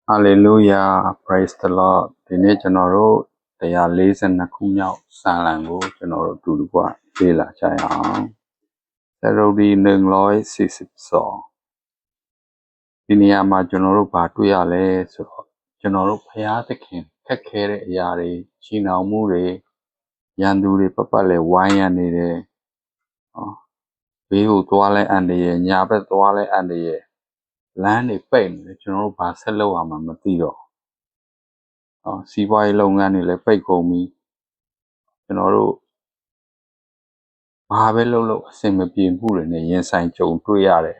Hallelujah, praise the Lord. ဒီနေ့ကျွန်တော်တို့142ခုမြောက်စာလံကိုကျွန်တော်တို့အတူတကွလေ့လာကြရအောင်။သရုပ်ဒီ142ဒီနေရာမှာကျွန်တော်တို့ဘာတွေ့ရလဲဆိုတော့ကျွန်တော်တို့ဖျားသခင်ခက်ခဲတဲ့အရာတွေချီနှောင်မှုတွေရန်သူတွေပတ်ပတ်လဲဝိုင်းရနေတယ်။ဟောဘေးကိုသွားလဲအန်တရယ်ညာဘက်သွားလဲအန်တရယ်လမ်းတွေပိတ်နေတယ်ကျွန်တော်တို့ဘာဆက်လုပ်ရမှာမသိတော့စီးပွားရေးလုပ်ငန်းတွေလည်းပိတ်ကုန်ပြီကျွန်တော်တို့ဘာပဲလုပ်လို့အဆင်မပြေမှုတွေနဲ့ရင်ဆိုင်ကြုံတွေ့ရတဲ့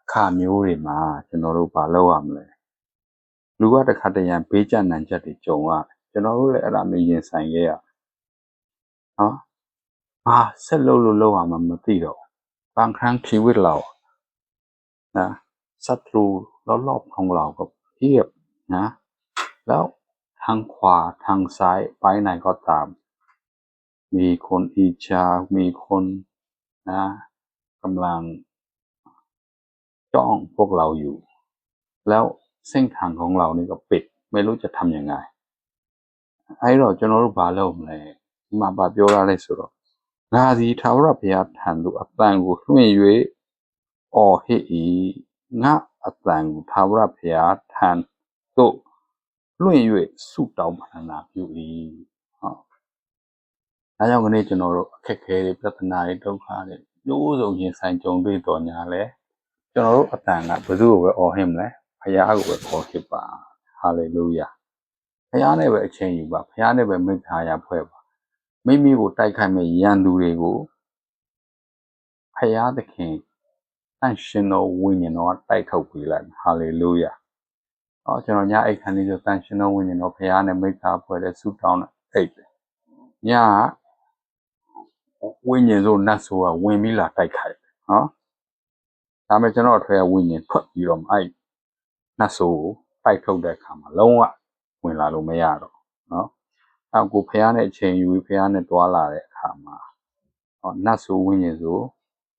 အခါမျိုးတွေမှာကျွန်တော်တို့ဘာလုပ်ရမလဲလူကတစ်ခါတရံဘေးကျနံချက်တွေကြုံရတယ်ကျွန်တော်တို့လည်းအဲ့ဒါမျိုးရင်ဆိုင်ခဲ့ရဘာဆက်လုပ်လို့လုပ်ရမှာမသိတော့บางครั้งชีวิตเรานะศัตรูรอบๆของเราก็เพียบนะแล้วทางขวาทางซ้ายไปไหนก็ตามมีคนอิจฉามีคนนะกำลังจ้องพวกเราอยู่แล้วเส้นทางของเรานี่ก็ปิดไม่รู้จะทำยังไงအဲ့တော့ကျွန်တော်တို့ဘာလုပ်မလဲဒီမှာဗာပြောရလဲဆိုတော့ငါဒီထာဝရဘုရားထံသို့အတန်ကိုလွှင့်၍အော်ဟစ်၏ငါအတန်ကိုထာဝရဘုရားထံသို့လွှင့်၍ဆုတောင်းပန်နာပြု၏ဟုတ်ဒါကြောင့်ခဏကျွန်တော်တို့အခက်ခဲတွေပြဿနာတွေဒုက္ခတွေမျိုးစုံရင်ဆိုင်ကြုံတွေ့တော်ညာလဲကျွန်တော်တို့အတန်ကဘယ်သူ့ကိုပဲအော်ဟစ်မလဲဘုရားကိုပဲအော်ဟစ်ပါဟာလေလုယာဘုရားနဲ့ပဲအချိန်ယူပါဘုရားနဲ့ပဲမိစ္ဆာရဖွဲ့ပါမိမိကိုတိုက်ခိုက်မဲ့ရန်သူတွေကိုဘုရားသခင်တန်ရှင်တော်ဝိညာဉ်တော်တိုက်ထုတ်ပေးလိုက်ဟာလေလုယာကျွန်တော်ညအိတ်ခန်းလေးဆိုတန်ရှင်တော်ဝိညာဉ်တော်ဘုရားနဲ့မိစ္ဆာဖွဲ့တဲ့ဆုတောင်းတဲ့အိတ်ညဝိညာဉ်ဆိုနတ်ဆိုကဝင်ပြီးလာတိုက်ခိုက်ဒါပေမဲ့ကျွန်တော်ထွေဝိညာဉ်ထွက်ပြီးတော့အဲ့နတ်ဆိုကိုတိုက်ထုတ်တဲ့အခါမှာလုံးဝဝင်လာလို့မရတော့နောက်ကိုဖះနဲ့အချိန်ယူပြီးဖះနဲ့တွာလာတဲ့အခါမှာနတ်ဆိုဝိညာဉ်ဆို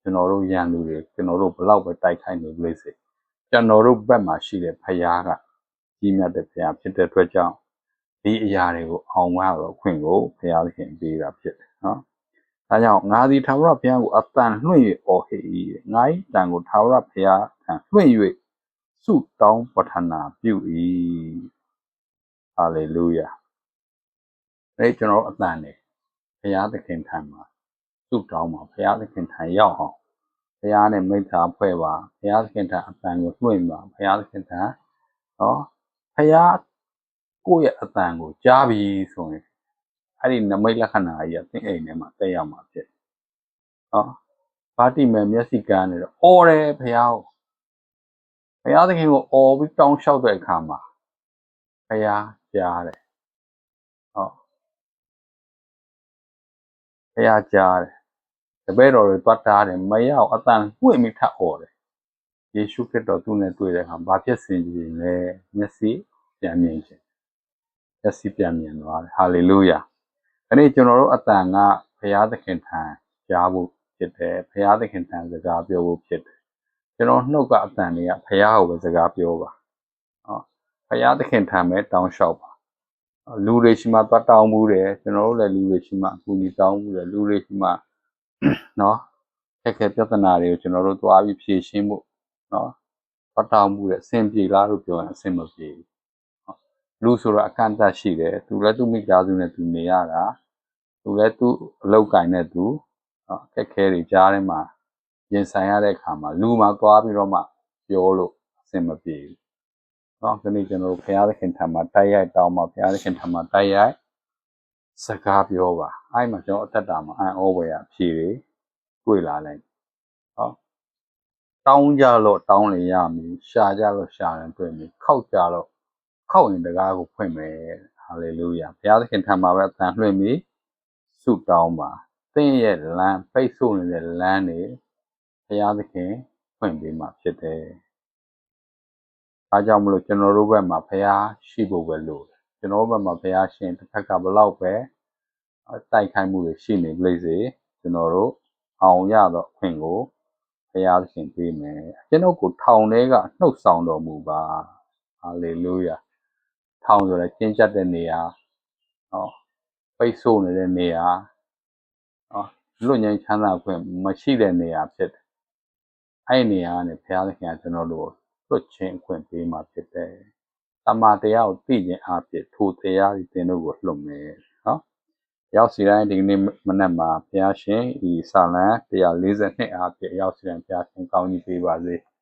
ကျွန်တော်တို့ရန်သူတွေကျွန်တော်တို့ဘလောက်ပဲတိုက်ခိုက်နေလို့စေကျွန်တော်တို့ဘက်မှာရှိတဲ့ဖះကကြီးမြတ်တဲ့ဖះဖြစ်တဲ့အတွက်ကြောင့်ဒီအရာတွေကိုအောင်ရတော့ခွင့်ကိုဖះသခင်ပေးတာဖြစ်တယ်ဒါကြောင့်ငါသည်ထာဝရဘုရားကိုအတန်လွှင့်၍အော်ဟစ်၏ငါ၏တန်ကိုထာဝရဘုရားထံလွှင့်၍ဆုတောင်းပတ္ထနာပြု၏ဟာလေလုယာအဲ့ကျွန်တော်အတန်နေဘုရားသခင်ထံမှာဆုတောင်းပါဘုရားသခင်ထံရောက်အောင်ဘုရားနဲ့မိစ္ဆာဖွဲ့ပါဘုရားသခင်ထံအတန်ကိုလွှင့်ပါဘုရားသခင်ထံဘုရားကိုယ့်ရဲ့အတန်ကိုကြားပြီးဆိုရင်အဲ့ဒီနမိတ်လက္ခဏာကြီးကသင်အိမ်ထဲမှာတက်ရောက်မှာဖြစ်ဗာတိမယ်မျက်စိကန်းနေတော့အော်တယ်ဘုရားသခင်ကိုအော်ပြီးတောင်းလျှောက်တဲ့အခါမှာဘုရားကြားတယ်ဘုရားကြားတယ်တပည့်တော်တွေတွတ်တားတယ်မရောက်အတန်ပွင့်ပြီးထအော်တယ်ယေရှုခရစ်တော်သူ့နဲ့တွေ့တဲ့အခါဘာဖြစ်စဉ်ကြီးလဲမျက်စိပြန်မြင်ခြင်းမျက်စိပြန်မြင်သွားတယ်ဟာလေလုယာဒီနေ့ကျွန်တော်တို့အတန်ကဘုရားသခင်ထံကြားဖို့ဖြစ်တယ်ဘုရားသခင်ထံစကားပြောဖို့ဖြစ်တယ်ကျွန်တော်နှုတ်ကအတန်တွေကဘုရားကိုပဲစကားပြောပါဘုရားသခင်ထံပဲတောင်းလျှောက်ပါလူတွေရှိမှပတ်တောင်းမှုတယ်ကျွန်တော်တို့လည်းလူတွေရှိမှအကူအညီတောင်းမှုတယ်လူတွေရှိမှခက်ခဲပြဿနာတွေကိုကျွန်တော်တို့သွားပြီးဖြေရှင်းဖို့ပတ်တောင်းမှုတယ်အဆင်ပြေလားလို့ပြောရင်အဆင်မပြေဘူးလူဆိုတာအကန့်အသတ်ရှိတယ်သူလည်းသူ့မိသားစုနဲ့သူနေရတာသူလည်းသူ့အလုပ်ကိုင်နဲ့သူခက်ခဲတွေကြားထဲမှာရင်ဆိုင်ရတဲ့အခါမှာလူမှသွားပြီးတော့မှပြောလို့အဆင်မပြေဘူးဒီနေ့ကျွန်တော်တို့ဘုရားသခင်ထံမှာတိုက်ရိုက်တောင်းပါဘုရားသခင်ထံမှာတိုက်ရိုက်စကားပြောပါအဲ့မှာကျွန်တော်အသက်တာမှာအံ့ဩဖွယ်အဖြေတွေတွေ့လာလိုက်တောင်းကြလို့တောင်းလေရမည်ရှာကြလို့ရှာရင်တွေ့မည်ခောက်ကြလို့ခောက်ရင်တကားကိုဖွင့်မယ်ဟာလေလုယာဘုရားသခင်ထံမှာပဲအတန်လွှင့်ပြီးဆုတောင်းပါသင်ရဲ့လမ်းပိတ်ဆို့နေတဲ့လမ်းတွေဘုရားသခင်ဖွင့်ပေးမှာဖြစ်တယ်အားကြောင့်မလို့ကျွန်တော်တို့ဘက်မှာဘုရားရှိဖို့ပဲလို့ကျွန်တော်တို့ဘက်မှာဘုရားရှင်တစ်ဖက်ကဘလောက်ပဲတိုက်ခိုက်မှုတွေရှိနေလို့စေကျွန်တော်တို့အောင်ရတော့ခွင့်ကိုဘုရားရှင်ပေးမယ်ကျွန်တော်ကိုထောင်ထဲကနှုတ်ဆောင်တော်မူပါ ဟာလေလုယာထောင်ဆိုလည်းကျဉ်းကျပ်တဲ့နေရာပိတ်ဆို့နေတဲ့နေရာလွတ်ငြိမ်းချမ်းသာခွင့်မရှိတဲ့နေရာဖြစ်တယ်အဲ့နေရာကနေဘုရားသခင်ကကျွန်တော်တို့လွတ်ချင်းအခွင့်ပေးမှာဖြစ်တယ်တမန်တရားကိုသိခြင်းအဖြစ်ထိုတရားသင်တို့ကိုလွတ်မယ်ရောက်စီတိုင်းဒီနေ့မနက်မှာဘုရားရှင်ဤစာလံ142အဖြစ်ရောက်စီတိုင်းဘုရားရှင်ကောင်းကြီးပေးပါစေ။